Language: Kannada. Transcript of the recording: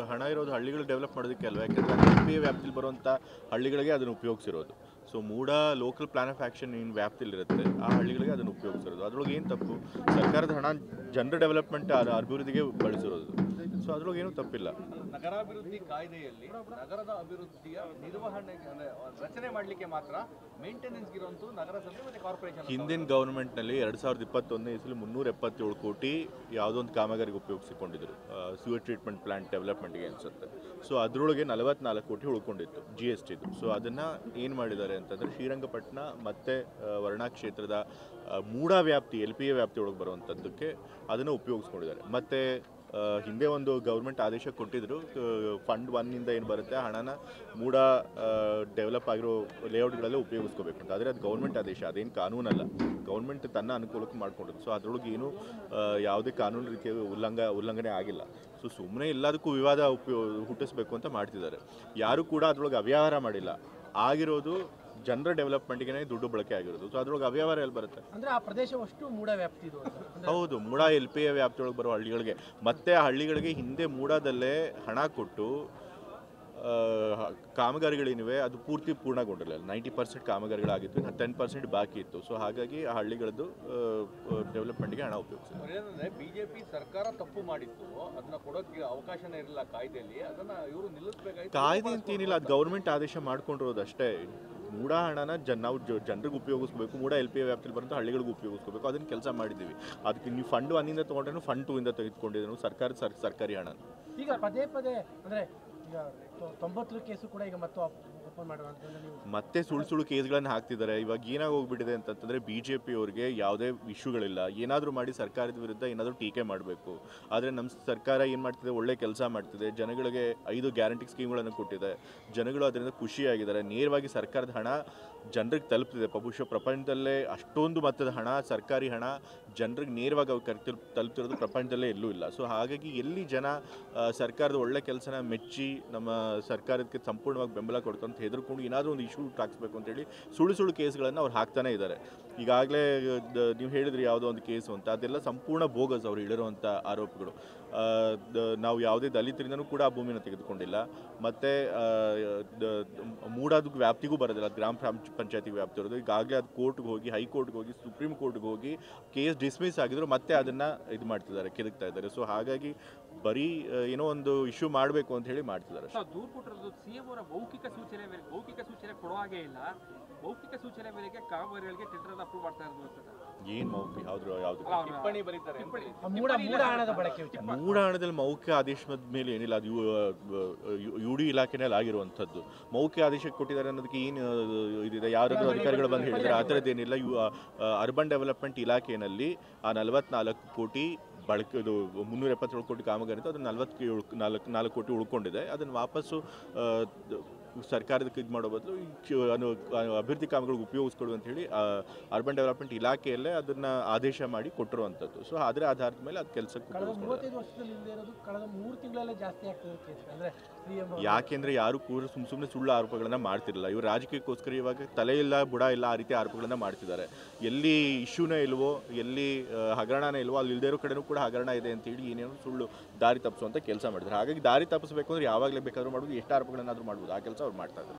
ಹಣ ಇರೋದು ಹಳ್ಳಿಗಳು ಡೆವಲಪ್ ಮಾಡೋದಕ್ಕೆ ಅಲ್ವಾ, ಯಾಕೆಂದರೆ ಎಲ್.ಪಿ.ಎ ವ್ಯಾಪ್ತಿಲಿ ಬರುವಂಥ ಹಳ್ಳಿಗಳಿಗೆ ಅದನ್ನು ಉಪಯೋಗಿಸಿರೋದು. So MUDA local plan of action ಏನು ವ್ಯಾಪ್ತಿಲಿರುತ್ತೆ ಆ ಹಳ್ಳಿಗಳಿಗೆ ಅದನ್ನು ಉಪಯೋಗಿಸಿರೋದು. ಅದ್ರೊಳಗೆ ಏನು ತಪ್ಪು? ಸರ್ಕಾರದ ಹಣ ಜನರ ಡೆವಲಪ್ಮೆಂಟ್ ಅಭಿವೃದ್ಧಿಗೆ ಬಳಸಿರೋದು. ಸೊ ಅದ್ರೊಳಗೆ ಏನೂ ತಪ್ಪಿಲ್ಲ. ನಗರಾಭಿವೃದ್ಧಿ ಕಾಯ್ದೆಯಲ್ಲಿ ನಗರದ ಅಭಿವೃದ್ಧಿಯ ನಿರ್ವಹಣೆಗೆ ರಚನೆ ಮಾಡಲಿಕ್ಕೆ ಮಾತ್ರ ಮೇಂಟೆನೆನ್ಸ್ ಇರುವಂತೂ ನಗರಸಭೆ ಮತ್ತು ಕಾರ್ಪೊರೇಷನ್. ಹಿಂದಿನ ಗೌರ್ಮೆಂಟ್ನಲ್ಲಿ 2021ನೇ ಇಸಲಿ 377 ಕೋಟಿ ಯಾವುದೋ ಒಂದು ಕಾಮಗಾರಿಗೆ ಉಪಯೋಗಿಸಿಕೊಂಡಿದ್ರು, ಸ್ಯೂವೇಜ್ ಟ್ರೀಟ್ಮೆಂಟ್ ಪ್ಲಾಂಟ್ ಡೆವಲಪ್ಮೆಂಟ್ಗೆ ಅನಿಸುತ್ತೆ. ಸೊ ಅದರೊಳಗೆ 44 ಕೋಟಿ ಉಳ್ಕೊಂಡಿತ್ತು GSTದು. ಸೊ ಅದನ್ನು ಏನು ಮಾಡಿದ್ದಾರೆ ಅಂತಂದರೆ ಶ್ರೀರಂಗಪಟ್ಟಣ ಮತ್ತು ವರ್ಣಾ ಕ್ಷೇತ್ರದ ಮೂಡ ವ್ಯಾಪ್ತಿ LPA ವ್ಯಾಪ್ತಿ ಒಳಗೆ ಬರುವಂಥದ್ದಕ್ಕೆ ಅದನ್ನು ಉಪಯೋಗಿಸ್ಕೊಂಡಿದ್ದಾರೆ. ಮತ್ತು ಹಿಂದೆ ಒಂದು ಗೌರ್ಮೆಂಟ್ ಆದೇಶ ಕೊಟ್ಟಿದ್ದರು, ಫಂಡ್ 1 ಏನು ಬರುತ್ತೆ ಹಣನ ಮೂಡ ಡೆವಲಪ್ ಆಗಿರೋ ಲೇಔಟ್ಗಳಲ್ಲೇ ಉಪಯೋಗಿಸ್ಕೋಬೇಕು ಅಂತ. ಆದರೆ ಅದು ಗೌರ್ಮೆಂಟ್ ಆದೇಶ, ಅದೇನು ಕಾನೂನಲ್ಲ, ಗೌರ್ಮೆಂಟ್ ತನ್ನ ಅನುಕೂಲಕ್ಕೆ ಮಾಡ್ಕೊಂಡಿದ್ದು. ಸೊ ಅದರೊಳಗೆ ಏನು ಯಾವುದೇ ಕಾನೂನು ರೀತಿಯ ಉಲ್ಲಂಘನೆ ಆಗಿಲ್ಲ. ಸೊ ಸುಮ್ಮನೆ ಎಲ್ಲದಕ್ಕೂ ವಿವಾದ ಹುಟ್ಟಿಸ್ಬೇಕು ಅಂತ ಮಾಡ್ತಿದ್ದಾರೆ. ಯಾರೂ ಕೂಡ ಅದರೊಳಗೆ ಅವ್ಯವಹಾರ ಮಾಡಿಲ್ಲ. ಆಗಿರೋದು ಜನರ ಡೆವಲಪ್ಮೆಂಟ್ಗೆ ದುಡ್ಡು ಬಳಕೆ ಆಗಿರೋದು. ಸೊ ಅದ್ರೊಳಗೆ ಅವ್ಯವಹಾರ ಎಲ್ಲಿ ಬರುತ್ತೆ? ಅಂದರೆ ಆ ಪ್ರದೇಶವಷ್ಟು ಮೂಡ ವ್ಯಾಪ್ತಿ ಇದು. ಹೌದು, ಮೂಡ LPA ವ್ಯಾಪ್ತಿಯೊಳಗೆ ಬರೋ ಹಳ್ಳಿಗಳಿಗೆ, ಮತ್ತು ಆ ಹಳ್ಳಿಗಳಿಗೆ ಹಿಂದೆ ಮೂಡದಲ್ಲೇ ಹಣ ಕೊಟ್ಟು ಕಾಮಗಾರಿಗಳೇನಿವೆ ಅದು ಪೂರ್ತಿ ಪೂರ್ಣಗೊಂಡಿಲ್ಲ. 90% ಕಾಮಗಾರಿಗಳಾಗಿತ್ತು, 10% ಬಾಕಿ ಇತ್ತು. ಸೊ ಹಾಗಾಗಿ ಆ ಹಳ್ಳಿಗಳದ್ದು ಡೆವಲಪ್ಮೆಂಟ್ಗೆ ಹಣ ಉಪಯೋಗಿಸಿದ್ರು. BJP ಸರ್ಕಾರ ತಪ್ಪು ಮಾಡಿತ್ತು, ಅದನ್ನ ಕೊಡೋಕ್ಕೆ ಅವಕಾಶನೇ ಇರಲಿಲ್ಲ ಕಾಯ್ದೆಯಲ್ಲಿ. ಅದನ್ನ ಇವರು ನಿಲ್ಲಿಸಬೇಕಾಯ್ತು. ಕಾಯ್ದೆ ಅಂತೇನಿಲ್ಲ, ಅದು ಗೌರ್ಮೆಂಟ್ ಆದೇಶ ಮಾಡ್ಕೊಂಡಿರೋದು ಅಷ್ಟೇ. ಮೂಡ ಹಣನ ನಾವು ಜನರಿಗೆ ಉಪಯೋಗಿಸ್ಬೇಕು, ಮೂಡ LPA ವ್ಯಾಪ್ತಿಯಲ್ಲಿ ಬರೋಂಥ ಹಳ್ಳಿಗಳಿಗೂ ಉಪಯೋಗಿಸ್ಕೋಬೇಕು. ಅದನ್ನು ಕೆಲಸ ಮಾಡಿದ್ದೀವಿ. ಅದಕ್ಕೆ ನೀವು ಫಂಡ್ 1 ತೊಗೊಂಡ್ರೆ ಫಂಡ್ 2 ತೆಗೆದುಕೊಂಡಿದ್ದೇನೆ ಸರ್ಕಾರಿ ಹಣ. ಈಗ ಪದೇ ಅಂದರೆ ಈಗ 90 ಕೇಸು ಕೂಡ ಈಗ ಮತ್ತೆ ಓಪನ್ ಮಾಡುವಂತ ಮತ್ತೆ ಸುಳ್ಳು ಕೇಸ್ಗಳನ್ನು ಹಾಕ್ತಿದ್ದಾರೆ. ಇವಾಗ ಏನಾಗಿ ಹೋಗ್ಬಿಟ್ಟಿದೆ ಅಂತಂದರೆ BJP ಅವ್ರಿಗೆ ಯಾವುದೇ ಇಶ್ಯೂಗಳಿಲ್ಲ, ಏನಾದರೂ ಮಾಡಿ ಸರ್ಕಾರದ ವಿರುದ್ಧ ಏನಾದರೂ ಟೀಕೆ ಮಾಡಬೇಕು. ಆದರೆ ನಮ್ಮ ಸರ್ಕಾರ ಏನು ಮಾಡ್ತಿದೆ, ಒಳ್ಳೆ ಕೆಲಸ ಮಾಡ್ತಿದೆ, ಜನಗಳಿಗೆ 5 ಗ್ಯಾರಂಟಿ ಸ್ಕೀಮ್ಗಳನ್ನು ಕೊಟ್ಟಿದೆ, ಜನಗಳು ಅದರಿಂದ ಖುಷಿಯಾಗಿದ್ದಾರೆ. ನೇರವಾಗಿ ಸರ್ಕಾರದ ಹಣ ಜನರಿಗೆ ತಲುಪ್ತಿದೆ. ಬಹುಶಃ ಪ್ರಪಂಚದಲ್ಲೇ ಅಷ್ಟೊಂದು ಮೊತ್ತದ ಹಣ, ಸರ್ಕಾರಿ ಹಣ ಜನರಿಗೆ ನೇರವಾಗಿ ಅವ್ರು ತಲುಪ್ತಿರೋದು ಪ್ರಪಂಚದಲ್ಲೇ ಎಲ್ಲೂ ಇಲ್ಲ. ಸೊ ಹಾಗಾಗಿ ಎಲ್ಲಿ ಜನ ಸರ್ಕಾರದ ಒಳ್ಳೆ ಕೆಲಸನ ಮೆಚ್ಚಿ ನಮ್ಮ ಸರ್ಕಾರಕ್ಕೆ ಸಂಪೂರ್ಣವಾಗಿ ಬೆಂಬಲ ಕೊಡ್ಕೊಂತ ಹೆದರ್ಕೊಂಡು ಏನಾದರೂ ಒಂದು ಇಶ್ಯೂ ಹಾಕ್ಸ್ಬೇಕು ಅಂತೇಳಿ ಸುಳ್ಳು ಕೇಸ್ಗಳನ್ನು ಅವ್ರು ಹಾಕ್ತಾನೆ ಇದ್ದಾರೆ. ಈಗಾಗಲೇ ನೀವು ಹೇಳಿದ್ರಿ ಯಾವುದೋ ಒಂದು ಕೇಸು ಅಂತ, ಅದೆಲ್ಲ ಸಂಪೂರ್ಣ ಬೋಗಸ್ ಅವ್ರು ಹೇಳಿರುವಂಥ ಆರೋಪಗಳು. ನಾವು ಯಾವುದೇ ದಲಿತರಿಂದನೂ ಕೂಡ ಆ ಭೂಮಿನ ತೆಗೆದುಕೊಂಡಿಲ್ಲ, ಮತ್ತು ಮೂಡಾದ ವ್ಯಾಪ್ತಿಗೂ ಬರೋದಿಲ್ಲ, ಗ್ರಾಮ ಪಂಚಾಯತಿಗೆ ವ್ಯಾಪ್ತಿ ಇರೋದು. ಈಗಾಗಲೇ ಅದು ಕೋರ್ಟ್ಗೆ ಹೋಗಿ, ಹೈಕೋರ್ಟ್ಗೆ ಹೋಗಿ, ಸುಪ್ರೀಂ ಕೋರ್ಟ್ಗೆ ಹೋಗಿ ಕೇಸ್ ಡಿಸ್ಮಿಸ್ ಆಗಿದ್ರು, ಮತ್ತೆ ಅದನ್ನು ಇದು ಮಾಡ್ತಿದ್ದಾರೆ, ಕೆದಕ್ತಾ ಇದ್ದಾರೆ. ಸೊ ಹಾಗಾಗಿ ಬರೀ ಏನೋ ಒಂದು ಇಶ್ಯೂ ಮಾಡಬೇಕು ಅಂತ ಹೇಳಿ ಮಾಡ್ತಿದ್ದಾರೆ. ದೂರು ಕೊಟ್ಟಿರೋದು CM ಅವರ ಮೌಖಿಕ ಸೂಚನೆ ಕೊಡೋ ಹಾಗೆ ಇಲ್ಲ, ಮೌಖಿಕ ಸೂಚನೆ ಮೇರೆಗೆ ಕಾಮಗಾರಿಗಳಿಗೆ ಟೆಂಡರ್ ಅಪ್ರೂವ್ ಮಾಡ್ತಾ ಇರೋದು. ಏನು ಮೌಖಿಕ ಯಾವುದು ಟಿಪ್ಪಣಿ ಬರೀತಾರೆ? ಮೂಡ ಹಣದಲ್ಲಿ ಮೌಖಿಕ ಆದೇಶದ ಮೇಲೆ ಏನಿಲ್ಲ, ಅದು UD ಇಲಾಖೆನಲ್ಲಿ ಆಗಿರುವಂಥದ್ದು. ಮೌಖಿಕ ಆದೇಶಕ್ಕೆ ಕೊಟ್ಟಿದ್ದಾರೆ ಅನ್ನೋದಕ್ಕೆ ಏನು ಇದಿದೆ? ಯಾರಾದರೂ ಅಧಿಕಾರಿಗಳು ಬಂದು ಹೇಳಿದ್ದಾರೆ? ಆ ಥರದ್ದೇನಿಲ್ಲ. ಅರ್ಬನ್ ಡೆವಲಪ್ಮೆಂಟ್ ಇಲಾಖೆಯಲ್ಲಿ ಆ 44 ಕೋಟಿ ಬಳಕೆ, ಇದು 377 ಕೋಟಿ ಕಾಮಗಾರಿ ಇತ್ತು, ಅದನ್ನು 4 ಕೋಟಿ ಉಳ್ಕೊಂಡಿದೆ. ಅದನ್ನು ವಾಪಸ್ಸು ಸರ್ಕಾರದಕ್ಕೆ ಇದು ಮಾಡೋ ಬದಲು ಅಭಿವೃದ್ಧಿ ಕಾಮಗಳಿಗೆ ಉಪಯೋಗಿಸ್ಕೊಡು ಅಂತ ಹೇಳಿ ಅರ್ಬನ್ ಡೆವಲಪ್ಮೆಂಟ್ ಇಲಾಖೆಯಲ್ಲೇ ಅದನ್ನು ಆದೇಶ ಮಾಡಿ ಕೊಟ್ಟಿರುವಂಥದ್ದು. ಸೊ ಅದರ ಆಧಾರದ ಮೇಲೆ ಅದು ಕೆಲಸಕ್ಕೆ ಯಾಕೆಂದರೆ ಯಾರು ಕೂಡ ಸುಮ್ಮನೆ ಸುಳ್ಳು ಆರೋಪಗಳನ್ನು ಮಾಡ್ತಿರಲಿಲ್ಲ. ಇವರು ರಾಜಕೀಯಕ್ಕೋಸ್ಕರ ಇವಾಗ ತಲೆ ಇಲ್ಲ ಬುಡ ಇಲ್ಲ ಆ ರೀತಿ ಆರೋಪಗಳನ್ನು ಮಾಡ್ತಿದ್ದಾರೆ. ಎಲ್ಲಿ ಇಶ್ಯೂನೇ ಇಲ್ವೋ, ಎಲ್ಲಿ ಹಗರಣನೇ ಇಲ್ವೋ, ಅಲ್ಲಿ ಇಲ್ಲದೇ ಇರೋ ಕಡೆನೂ ಕೂಡ ಹಗರಣ ಇದೆ ಅಂತೇಳಿ ಏನೇನು ಸುಳ್ಳು ದಾರಿ ತಪ್ಪಿಸುವಂಥ ಕೆಲಸ ಮಾಡಿದ್ದಾರೆ. ಹಾಗಾಗಿ ದಾರಿ ತಪ್ಪಿಸಬೇಕು ಅಂದರೆ ಯಾವಾಗಲೇ ಬೇಕಾದರೂ ಮಾಡ್ಬೋದು, ಎಷ್ಟು ಆರೋಪಗಳನ್ನಾದರೂ ಮಾಡ್ಬೋದು. ಆ ಕೆಲಸ ಅವ್ರು ಮಾಡ್ತಾ ಇದ್ದಾರೆ.